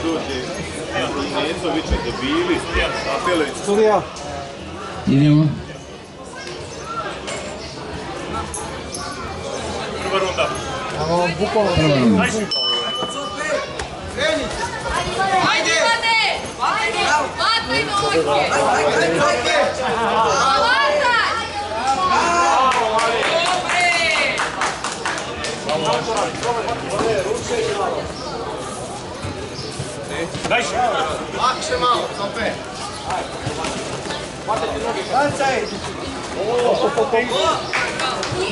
dođe Necović, debili, Apelević. Studija. Idemo. Prva runda. Bukvalno Prva runda. Ajde! Vataj noge! Dajše! Lakše malo, opet.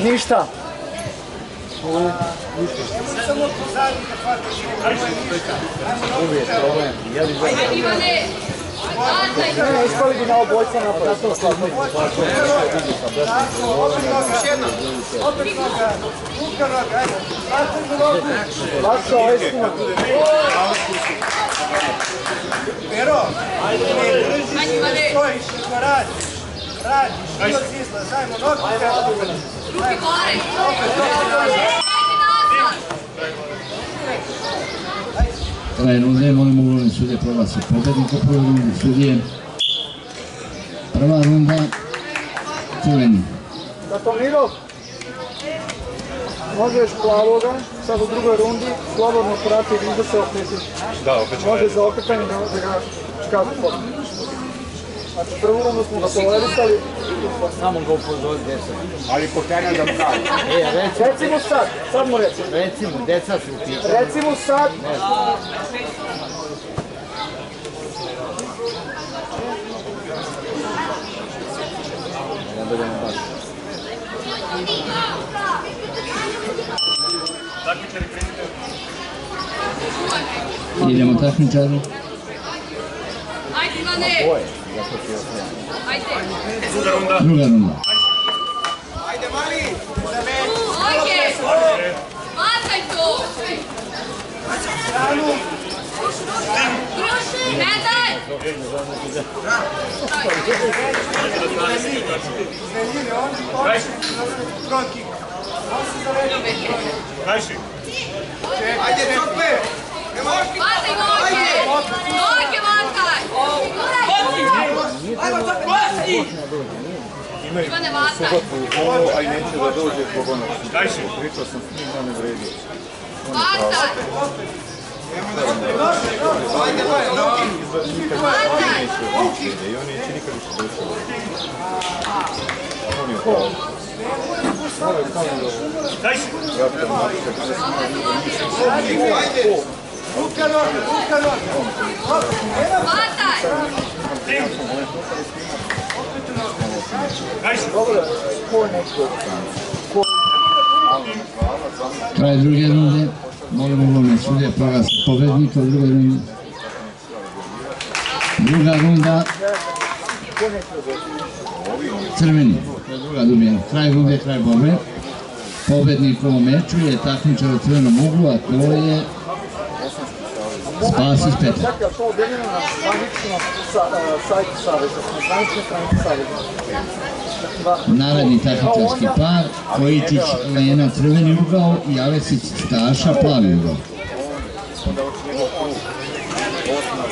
ništa. Uvijek problem. Ajde, Ivane! Vataj! Ne, ispali bi na obojca napad. Lakša, ovo je skuma. Pero, Ajde, Ivane! stojiš, što radiš? Radiš, što zizla, zajmo nogu. Ruki gore! Ajde nazad! Kraj runde, molim uglavne sudje proglase pobednika prve runde sudije. Prva runda, crveni. Datomiro, možeš plavoga, sad u drugoj rundi, slobodno prati i da se okreći. Da, opet ću Može za okretanje da ga škazu pobedi. Znači prvu rundu smo ga tolerisali. Samo ga upozori deca. Ali pošteno da pravi. Recimo sad mu recimo. Recimo, deca su u pitanju. Recimo sad. Ne budemo baš. Idemo takmičari. Ajde, Ivane! Boje, zato ti osnovno. Ajde! druga runda. Druga runda. Ajde, mali, za meni. Noge! Vataj to! Ne daj! Dajše! Front kick. Dajše! Ajde, čokve. Ne možeš ti. Vataj noge! Noge vataj! Ivane, vataj! Ovo, aj neće da dođe zbog onog. Dajše! Pričao sam s njim, on ne vredi. Vataj! Ajde, nogi. Vataj! I on neće nikad više doći. On je to. Dajše! Ajde. Ruka noge. Vataj! Dajše! Kraj druge runde, molim uglavne sudje proglase pobednika u drugoj rundi. Druga runda, crveni. Druga dobijena. Kraj runde, kraj borbe. Pobednik u ovom meču je takmičar u crvenom uglu, a to je Spasić Petar. Čekaj, to objavljeno na straničnom sajtu Saveza, na straničnoj stranici Saveza. Naredni takmičarski par, Kojičić Lena crveni ugao i Aleksić Staša plavi ugao. Onda hoće njegov krug. Osma,